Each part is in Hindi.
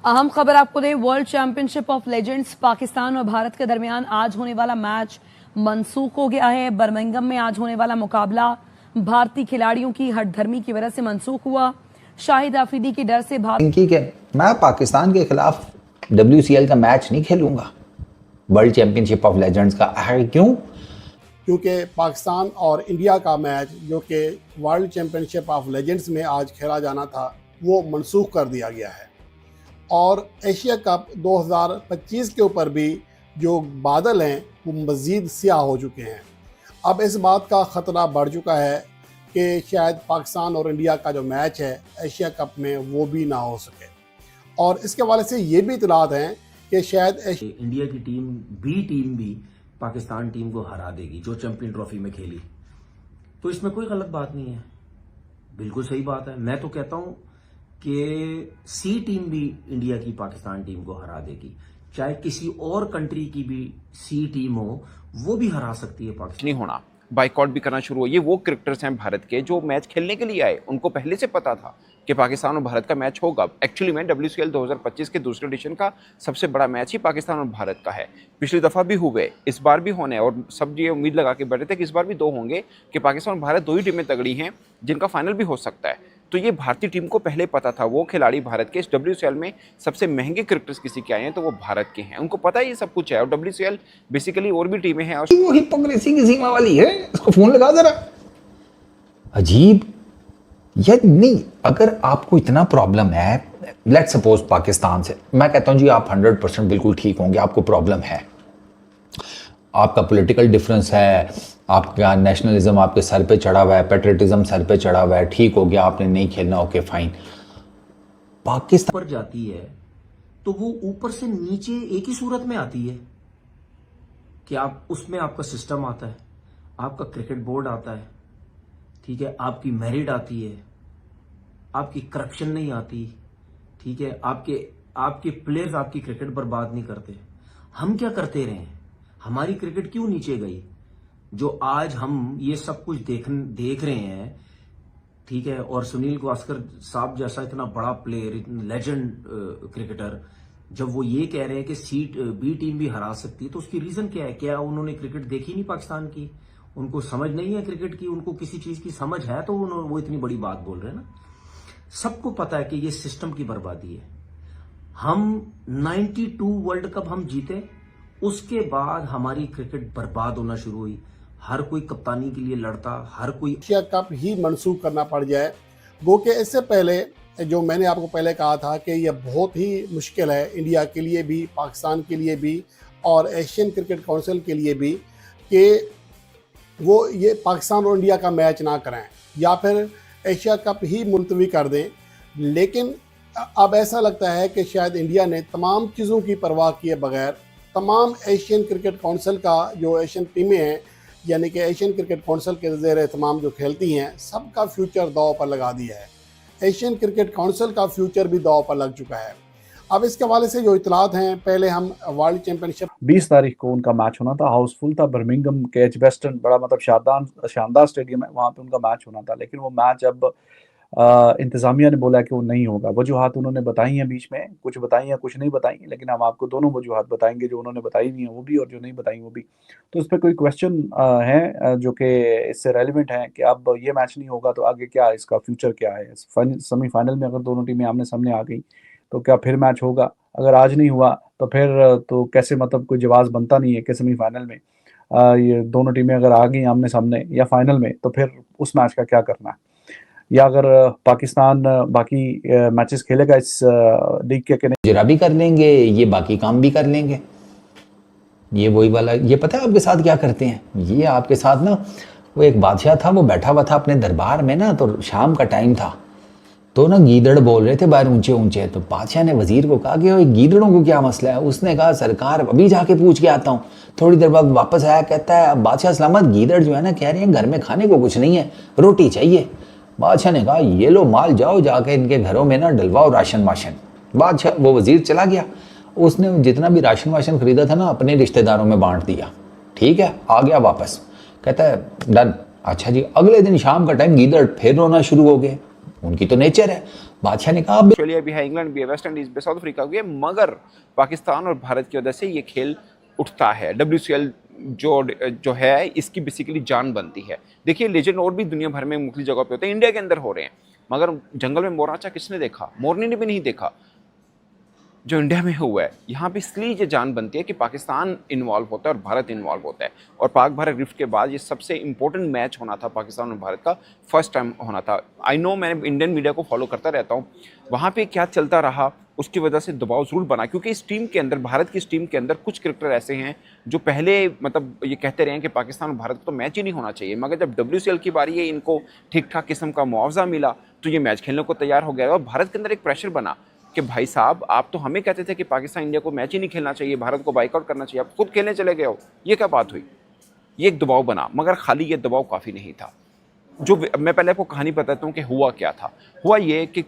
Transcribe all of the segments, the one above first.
अहम खबर आपको दे, World Championship of Legends Pakistan और भारत के दरमियान आज होने वाला मैच मनसूख हो गया है। बर्मिंघम में आज होने वाला मुकाबला भारतीय खिलाड़ियों की हठधर्मी की वजह से मनसूख हुआ। शाहिद आफरीदी के डर से मैं पाकिस्तान के खिलाफ WCL का मैच नहीं खेलूंगा, वर्ल्ड चैंपियनशिप ऑफ लेजेंड्स का। क्यों? क्योंकि पाकिस्तान और इंडिया का मैच जो कि वर्ल्ड चैंपियनशिप ऑफ लेजेंड्स में आज खेला जाना था वो मनसूख कर दिया गया है। और एशिया कप 2025 के ऊपर भी जो बादल हैं वो मज़ीद स्याह हो चुके हैं। अब इस बात का ख़तरा बढ़ चुका है कि शायद पाकिस्तान और इंडिया का जो मैच है एशिया कप में वो भी ना हो सके। और इसके हवाले से ये भी इतलात हैं कि शायद इंडिया की टीम भी पाकिस्तान टीम को हरा देगी जो चैंपियन ट्रॉफी में खेली। तो इसमें कोई गलत बात नहीं है, बिल्कुल सही बात है। मैं तो कहता हूं कि सी टीम भी इंडिया की पाकिस्तान टीम को हरा देगी, चाहे किसी और कंट्री की भी सी टीम हो वो भी हरा सकती है पाकिस्तान। नहीं होना, बाइकआउट भी करना शुरू हो। ये वो क्रिकेटर्स हैं भारत के जो मैच खेलने के लिए आए, उनको पहले से पता था कि पाकिस्तान और भारत का मैच होगा। एक्चुअली में WCL 2025 के दूसरे एडिशन का सबसे बड़ा मैच ही पाकिस्तान और भारत का है। पिछली दफ़ा भी हुए, इस बार भी होने, और सब ये उम्मीद लगा के बैठे थे कि इस बार भी दो होंगे, कि पाकिस्तान और भारत दो ही टीमें तगड़ी हैं जिनका फाइनल भी हो सकता है। तो ये भारतीय टीम को पहले पता था। वो खिलाड़ी भारत के इस WCL में सबसे महंगे क्रिकेटर्स किसी के आए हैं तो वो भारत के हैं, उनको पता है ये सब कुछ है। और WCL बेसिकली और भी टीमें हैं और वो हिपोक्रेसी की सीमा वाली है। इसको फोन लगा जरा। अजीब या नहीं, अगर आपको इतना प्रॉब्लम है, लेट्स सपोज पाकिस्तान से, मैं कहता हूं जी आप 100% बिल्कुल ठीक होंगे, आपको प्रॉब्लम है, आपका पॉलिटिकल डिफरेंस है, आपका नेशनलिज्म आपके सर पे चढ़ा हुआ है, पेट्रियटिज्म सर पे चढ़ा हुआ है, ठीक हो गया, आपने नहीं खेलना, ओके फाइन। पाकिस्तान पर जाती है तो वो ऊपर से नीचे एक ही सूरत में आती है कि आप उसमें आपका सिस्टम आता है, आपका क्रिकेट बोर्ड आता है, ठीक है, आपकी मेरिट आती है, आपकी करप्शन नहीं आती, ठीक है, आपके प्लेयर्स आपकी क्रिकेट बर्बाद नहीं करते। हम क्या करते रहे हैं? हमारी क्रिकेट क्यों नीचे गई जो आज हम ये सब कुछ देख रहे हैं, ठीक है। और सुनील गावस्कर साहब जैसा इतना बड़ा प्लेयर, लेजेंड क्रिकेटर, जब वो ये कह रहे हैं कि बी टीम भी हरा सकती है, तो उसकी रीजन क्या है? क्या उन्होंने क्रिकेट देखी नहीं पाकिस्तान की? उनको समझ नहीं है क्रिकेट की? उनको किसी चीज की समझ है तो वो इतनी बड़ी बात बोल रहे हैं ना। सबको पता है कि ये सिस्टम की बर्बादी है। हम 92 वर्ल्ड कप हम जीते, उसके बाद हमारी क्रिकेट बर्बाद होना शुरू हुई। हर कोई कप्तानी के लिए लड़ता, हर कोई एशिया कप ही मनसूख करना पड़ जाए। वो कि इससे पहले जो मैंने आपको पहले कहा था कि यह बहुत ही मुश्किल है इंडिया के लिए भी, पाकिस्तान के लिए भी और एशियन क्रिकेट काउंसिल के लिए भी कि वो ये पाकिस्तान और इंडिया का मैच ना कराएं या फिर एशिया कप ही मुलतवी कर दें। लेकिन अब ऐसा लगता है कि शायद इंडिया ने तमाम चीज़ों की परवाह किए बगैर तमाम एशियन क्रिकेट काउंसिल का जो एशियन टीमें हैं, यानी कि एशियन क्रिकेट काउंसिल के ज़ेर तमाम जो खेलती हैं, सबका फ्यूचर दाव पर लगा दिया है। एशियन क्रिकेट काउंसिल का फ्यूचर भी दाव पर लग चुका है। अब इसके हवाले से जो इतलात हैं, पहले हम वर्ल्ड चैंपियनशिप 20 तारीख को उनका मैच होना था, हाउसफुल था, बर्मिंघम के एजबेस्टन, बड़ा मतलब शानदार स्टेडियम है, वहाँ पे उनका मैच होना था। लेकिन वो मैच अब इंतजामिया ने बोला कि वो नहीं होगा। वजूहात उन्होंने बताई हैं, बीच में कुछ बताई हैं, कुछ नहीं बताई, लेकिन हम आपको दोनों वजूहात बताएंगे, जो उन्होंने बताई भी हैं वो भी और जो नहीं बताई वो भी। तो इस पर कोई क्वेश्चन है जो कि इससे रेलिवेंट है कि अब ये मैच नहीं होगा तो आगे क्या, इसका फ्यूचर क्या है? सेमीफाइनल में अगर दोनों टीमें आमने सामने आ गई तो क्या फिर मैच होगा? अगर आज नहीं हुआ तो फिर तो कैसे, मतलब कोई जवाब बनता नहीं है कि सेमीफाइनल में ये दोनों टीमें अगर आ गई आमने सामने या फाइनल में तो फिर उस मैच का क्या करना है? या अगर पाकिस्तान बाकी मैचेस खेलेगा इस लीग के नहीं, जरा भी कर लेंगे, ये बाकी काम भी कर लेंगे। ये वही वाला, ये पता है आपके साथ क्या करते हैं? ये आपके साथ ना, वो एक बादशाह था, वो बैठा हुआ था अपने दरबार में ना, तो शाम का टाइम था, तो ना गीदड़ बोल रहे थे बाहर ऊंचे ऊंचे। तो बादशाह ने वजीर को कहा कि गीदड़ों को क्या मसला है? उसने कहा सरकार अभी जाके पूछ के आता हूँ। थोड़ी देर बाद वापस आया, कहता है बादशाह सलामत, गीदड़ जो है ना कह रही है घर में खाने को कुछ नहीं है, रोटी चाहिए। बादशाह ने कहा ये लो माल, जाओ जाके इनके घरों में ना डलवाओ राशन वाशन। बादशाह, वो वजीर चला गया, उसने जितना भी राशन वाशन खरीदा था ना अपने रिश्तेदारों में बांट दिया, ठीक है, आ गया वापस, कहता है डन। अच्छा जी, अगले दिन शाम का टाइम गीदड़ फिर रोना शुरू हो गए। उनकी तो नेचर है। बादशाह ने कहा ऑस्ट्रेलिया भी है, इंग्लैंड भी है, वेस्ट इंडीज भी, साउथ अफ्रीका भी है, मगर पाकिस्तान और भारत की वजह से ये खेल उठता है। WCL जो है इसकी बेसिकली जान बनती है। देखिए लेजेंड और भी दुनिया भर में मुख्तलिफ जगहों पे होते हैं, इंडिया के अंदर हो रहे हैं, मगर जंगल में मोरनाचा किसने देखा? मोरनी ने भी नहीं देखा जो इंडिया में हुआ है। यहाँ पे इसलिए ये जान बनती है कि पाकिस्तान इन्वॉल्व होता है और भारत इन्वॉल्व होता है। और पाक भारत रिफ्ट के बाद ये सबसे इंपॉर्टेंट मैच होना था पाकिस्तान और भारत का, फर्स्ट टाइम होना था। आई नो, मैंने इंडियन मीडिया को फॉलो करता रहता हूँ, वहाँ पे क्या चलता रहा उसकी वजह से दबाव जरूर बना, क्योंकि इस टीम के अंदर, भारत की इस टीम के अंदर कुछ क्रिकेटर ऐसे हैं जो पहले मतलब ये कहते रहे हैं कि पाकिस्तान और भारत को तो मैच ही नहीं होना चाहिए, मगर जब WCL की बारी है, इनको ठीक ठाक किस्म का मुआवजा मिला तो ये मैच खेलने को तैयार हो गया। और भारत के अंदर एक प्रेशर बना कि भाई साहब, आप तो हमें कहते थे कि पाकिस्तान इंडिया को मैच ही नहीं खेलना चाहिए, भारत को बाइकआउट करना चाहिए, आप खुद खेलने चले गए हो, ये क्या बात हुई? ये एक दबाव बना, मगर खाली ये दबाव काफ़ी नहीं था। जो मैं पहले आपको कहानी बताता हूँ कि हुआ क्या था। हुआ ये कि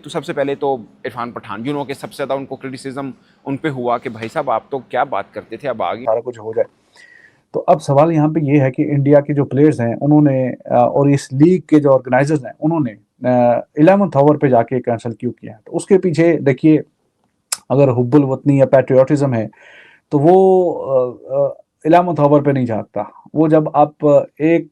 सबसे पहले तो इरफान पठान, के सबसे ज़्यादा उनको क्रिटिसिज्म उन पे हुआ कि भाई साहब आप तो क्या बात करते थे, अब आगे सारा कुछ हो जाए। तो अब सवाल यहाँ पे ये है कि इंडिया के जो प्लेयर्स हैं उन्होंने और इस लीग के जो ऑर्गेनाइजर्स हैं उन्होंने 11th ओवर पे जाके कैंसिल क्यों किया है? तो उसके पीछे देखिए, अगर हुब्बुल वतनी या पैट्रियोटिज्म है तो वो 11th ओवर पे नहीं जागता। वो जब आप एक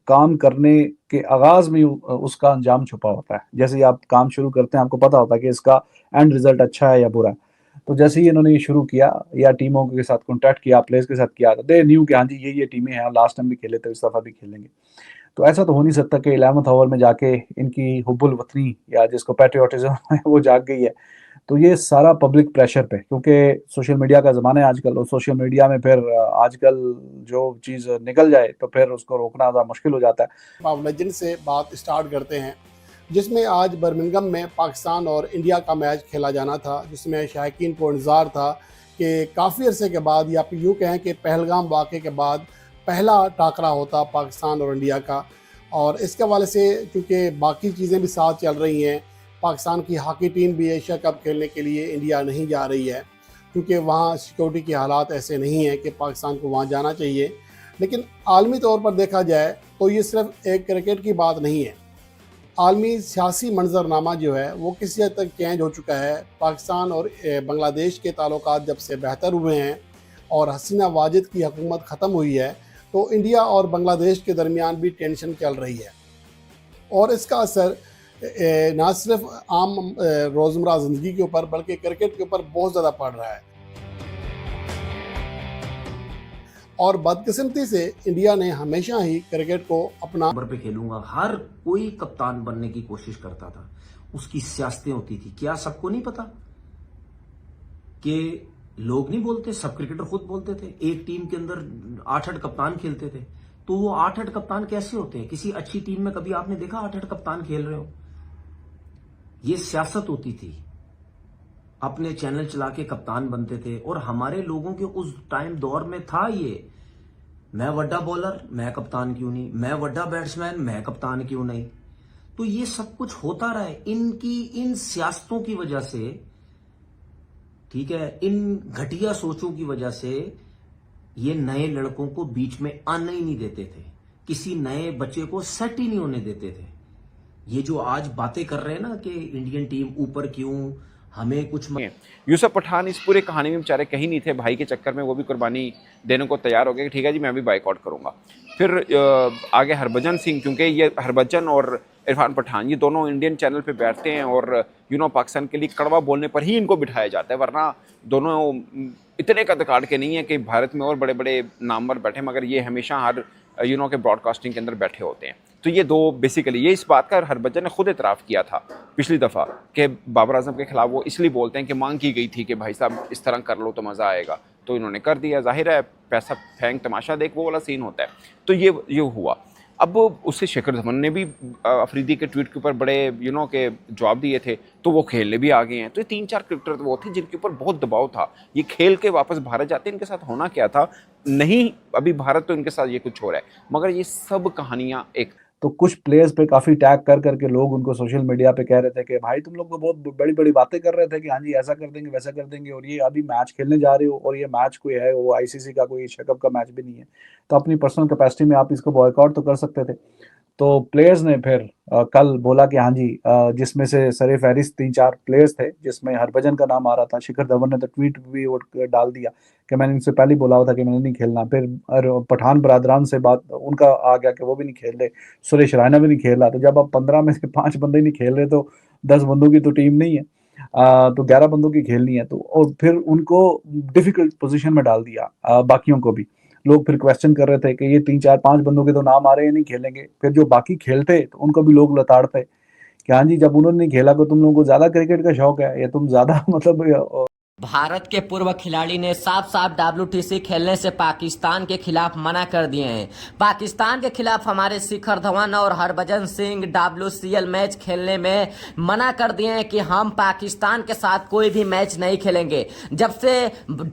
काम करने के आगाज में उसका अंजाम छुपा होता है। जैसे ही आप काम शुरू करते हैं आपको पता होता है कि इसका एंड रिजल्ट अच्छा है या बुरा है। तो जैसे ही इन्होंने ये शुरू किया या टीमों के साथ कॉन्टैक्ट किया, प्लेयर्स के साथ किया, तो दे न्यू कि हाँ जी ये टीमें हैं, लास्ट टाइम भी खेले थे, इस दफ़ा भी खेलेंगे। तो ऐसा तो हो नहीं सकता कि 11th ओवर में जाके इनकी हुब्बुल वतनी या जिसको पैट्रियोटिज्म है वो जाग गई है। तो ये सारा पब्लिक प्रेशर पे, क्योंकि सोशल मीडिया का ज़माना है आजकल, और सोशल मीडिया में फिर आजकल जो चीज़ निकल जाए तो फिर उसको रोकना ज़्यादा मुश्किल हो जाता है। आप लेजेंड से बात स्टार्ट करते हैं, जिसमें आज बर्मिंघम में पाकिस्तान और इंडिया का मैच खेला जाना था, जिसमें शायकीन को इंतज़ार था कि काफ़ी अरसे के बाद, या फिर यूँ कहें कि पहलगाम वाक़े के बाद पहला टाकरा होता पाकिस्तान और इंडिया का। और इसके हवाले से क्योंकि बाकी चीज़ें भी साथ चल रही हैं, पाकिस्तान की हॉकी टीम भी एशिया कप खेलने के लिए इंडिया नहीं जा रही है, क्योंकि वहाँ सिक्योरिटी के हालात ऐसे नहीं हैं कि पाकिस्तान को वहाँ जाना चाहिए। लेकिन आलमी तौर पर देखा जाए तो ये सिर्फ एक क्रिकेट की बात नहीं है, आलमी सियासी मंजरनामा जो है वो किसी हद तक चेंज हो चुका है। पाकिस्तान और बांग्लादेश के ताल्लुकात जब से बेहतर हुए हैं और हसीना वाजिद की हुकूमत ख़त्म हुई है, तो इंडिया और बांग्लादेश के दरमियान भी टेंशन चल रही है, और इसका असर ना सिर्फ आम रोज़मर्रा ज़िंदगी के ऊपर बल्कि क्रिकेट के ऊपर बहुत ज़्यादा पड़ रहा है। और बदकिस्मती से इंडिया ने हमेशा ही क्रिकेट को अपना नंबर पे खेलूंगा, हर कोई कप्तान बनने की कोशिश करता था, उसकी सियासतें होती थी। क्या सबको नहीं पता कि लोग नहीं बोलते, सब क्रिकेटर खुद बोलते थे। एक टीम के अंदर 8-8 कप्तान खेलते थे, तो वो 8-8 कप्तान कैसे होते हैं? किसी अच्छी टीम में कभी आपने देखा 8-8 कप्तान खेल रहे हो? ये सियासत होती थी, अपने चैनल चला के कप्तान बनते थे। और हमारे लोगों के उस टाइम दौर में था ये, मैं वड्डा बॉलर, मैं कप्तान क्यों नहीं, मैं वड्डा बैट्समैन, मैं कप्तान क्यों नहीं। तो ये सब कुछ होता रहा है इनकी इन सियासतों की वजह से, ठीक है, इन घटिया सोचों की वजह से। ये नए लड़कों को बीच में आने ही नहीं देते थे, किसी नए बच्चे को सेट ही नहीं होने देते थे। ये जो आज बातें कर रहे हैं ना कि इंडियन टीम ऊपर क्यों, हमें कुछ यूसुफ पठान इस पूरे कहानी में बेचारे कहीं नहीं थे, भाई के चक्कर में वो भी कुर्बानी देने को तैयार हो गए कि ठीक है जी मैं भी बाइकआउट करूंगा। फिर आगे हरभजन सिंह, क्योंकि ये हरभजन और इरफान पठान ये दोनों इंडियन चैनल पे बैठते हैं और पाकिस्तान के लिए कड़वा बोलने पर ही इनको बिठाया जाता है, वरना दोनों इतने कद काट के नहीं है कि भारत में और बड़े बड़े नामवर बैठे, मगर ये हमेशा हर के ब्रॉडकास्टिंग के अंदर बैठे होते हैं। तो ये दो बेसिकली, ये इस बात का हरभजन ने खुद इतराफ़ किया था पिछली दफ़ा कि बाबर आजम के खिलाफ वो इसलिए बोलते हैं कि मांग की गई थी कि भाई साहब इस तरह कर लो तो मज़ा आएगा, तो इन्होंने कर दिया। जाहिर है पैसा फेंक तमाशा देख, वो वाला सीन होता है। तो ये हुआ। अब उससे शिखर धवन ने भी अफरीदी के ट्वीट के ऊपर बड़े के जवाब दिए थे, तो वो खेलने भी आ गए हैं। तो ये 3-4 क्रिकेटर वो थे जिनके ऊपर बहुत दबाव था, ये खेल के वापस भारत जाते। इनके साथ होना क्या था नहीं, अभी भारत तो इनके साथ ये कुछ हो रहा है, मगर ये सब कहानियाँ एक। तो कुछ प्लेयर्स पे काफी टैग कर करके लोग उनको सोशल मीडिया पे कह रहे थे कि भाई तुम लोग तो बहुत बड़ी बड़ी बातें कर रहे थे कि हाँ जी ऐसा कर देंगे वैसा कर देंगे, और ये अभी मैच खेलने जा रहे हो, और ये मैच कोई है वो आईसीसी का कोई एशिया कप का मैच भी नहीं है, तो अपनी पर्सनल कैपेसिटी में आप इसको बॉयकॉट तो कर सकते थे। तो प्लेयर्स ने फिर कल बोला कि हाँ जी, जिसमें से सरफहरिस्त 3-4 प्लेयर्स थे, जिसमें हरभजन का नाम आ रहा था। शिखर धवन ने तो ट्वीट भी डाल दिया कि मैंने इनसे पहले ही बोला हुआ था कि मैंने नहीं खेलना। फिर पठान बरादरान से बात उनका आ गया कि वो भी नहीं खेल रहे, सुरेश रैना भी नहीं खेल रहा। तो जब अब 15 में से 5 बंदे ही नहीं खेल रहे तो 10 बंदों की तो टीम नहीं है, तो 11 बंदों की खेलनी है। तो और फिर उनको डिफिकल्ट पोजीशन में डाल दिया, बाकियों को भी। लोग फिर क्वेश्चन कर रहे थे कि ये 3-4-5 बंदों के तो नाम आ रहे हैं, नहीं खेलेंगे। फिर जो बाकी खेलते तो उनको भी लोग लताड़ते कि हाँ जी, जब उन्होंने नहीं खेला तो तुम लोगों को ज्यादा क्रिकेट का शौक है, या तुम ज्यादा मतलब भारत के पूर्व खिलाड़ी ने साफ साफ WTC खेलने से पाकिस्तान के खिलाफ मना कर दिए हैं। पाकिस्तान के खिलाफ हमारे शिखर धवन और हरभजन सिंह WCL मैच खेलने में मना कर दिए हैं कि हम पाकिस्तान के साथ कोई भी मैच नहीं खेलेंगे। जब से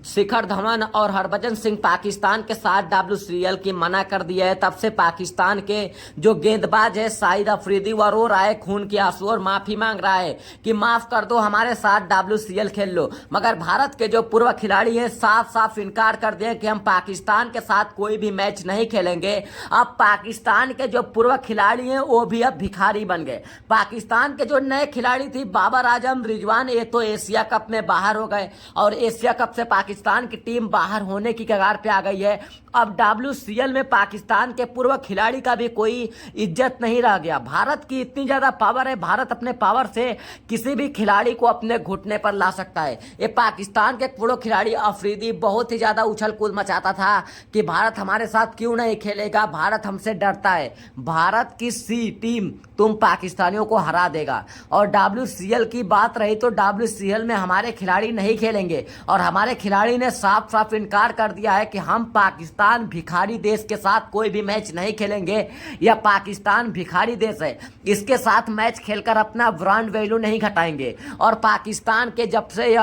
शिखर धवन और हरभजन सिंह पाकिस्तान के साथ WCL की मना कर दिया है, तब से पाकिस्तान के जो गेंदबाज है शाहिद अफरीदी वो रो रहा है खून के आंसू और माफी मांग रहा है कि माफ कर दो, हमारे साथ WCL खेल लो। मगर भारत के जो पूर्व खिलाड़ी हैं साफ साफ इनकार कर दिए कि हम पाकिस्तान के साथ कोई भी मैच नहीं खेलेंगे। अब पाकिस्तान के जो पूर्व खिलाड़ी हैं वो भी अब भिखारी बन गए। पाकिस्तान के जो नए खिलाड़ी थी बाबर आजम, रिजवान, ये तो एशिया कप में बाहर हो गए और एशिया कप से पाकिस्तान की टीम बाहर होने की कगार पे आ गई है। अब WCL में पाकिस्तान के पूर्व खिलाड़ी का भी कोई इज्जत नहीं रह गया। भारत की इतनी ज्यादा पावर है, भारत अपने पावर से किसी भी खिलाड़ी को अपने घुटने पर ला सकता है। ये पाकिस्तान के पूर्व खिलाड़ी अफरीदी बहुत ही ज्यादा उछल कूद मचाता था कि भारत हमारे साथ क्यों नहीं खेलेगा, भारत हमसे डरता है। भारत की सी टीम तुम पाकिस्तानियों को हरा देगा। और WCL की बात रही तो WCL में हमारे खिलाड़ी नहीं खेलेंगे और हमारे खिलाड़ी ने साफ साफ इनकार कर दिया है कि हम पाकिस्तान भिखारी देश के साथ कोई भी मैच नहीं खेलेंगे। या पाकिस्तान भिखारी देश है, इसके साथ मैच खेलकर अपना ब्रांड वैल्यू नहीं घटाएंगे। और पाकिस्तान के जब से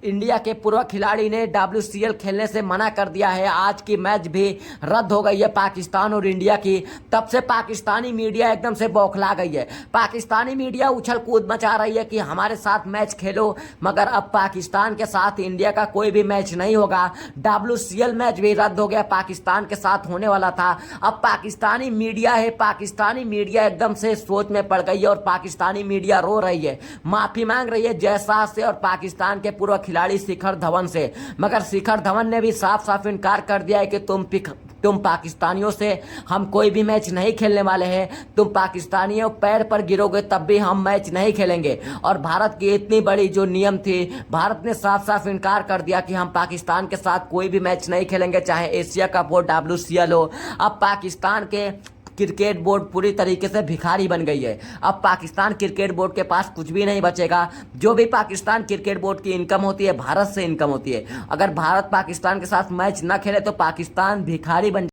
इंडिया के पूर्व खिलाड़ी ने WCL खेलने से मना कर दिया है, आज की मैच भी रद्द हो गई है पाकिस्तान और इंडिया की, तब से पाकिस्तानी मीडिया एकदम से बौखला गई है। पाकिस्तानी मीडिया उछल कूद मचा रही है कि हमारे साथ मैच खेलो, मगर अब पाकिस्तान के साथ इंडिया का कोई भी मैच नहीं होगा। WCL मैच भी रद्द हो गया, पाकिस्तान के साथ होने वाला था। अब पाकिस्तानी मीडिया है, पाकिस्तानी मीडिया एकदम से सोच में पड़ गई है और पाकिस्तानी मीडिया रो रही है, माफी मांग रही है जयशाह से और पाकिस्तान के पूर्व खिलाड़ी शिखर धवन से। मगर शिखर धवन ने भी साफ साफ इनकार कर दिया है कि तुम पाकिस्तानियों से हम कोई भी मैच नहीं खेलने वाले हैं, तुम पाकिस्तानियों पैर पर गिरोगे तब भी हम मैच नहीं खेलेंगे। और भारत की इतनी बड़ी जो नियम थी, भारत ने साफ साफ इनकार कर दिया कि हम पाकिस्तान के साथ कोई भी मैच नहीं खेलेंगे, चाहे एशिया कप हो, WCL हो। अब पाकिस्तान के क्रिकेट बोर्ड पूरी तरीके से भिखारी बन गई है। अब पाकिस्तान क्रिकेट बोर्ड के पास कुछ भी नहीं बचेगा। जो भी पाकिस्तान क्रिकेट बोर्ड की इनकम होती है भारत से इनकम होती है। अगर भारत पाकिस्तान के साथ मैच न खेले तो पाकिस्तान भिखारी बन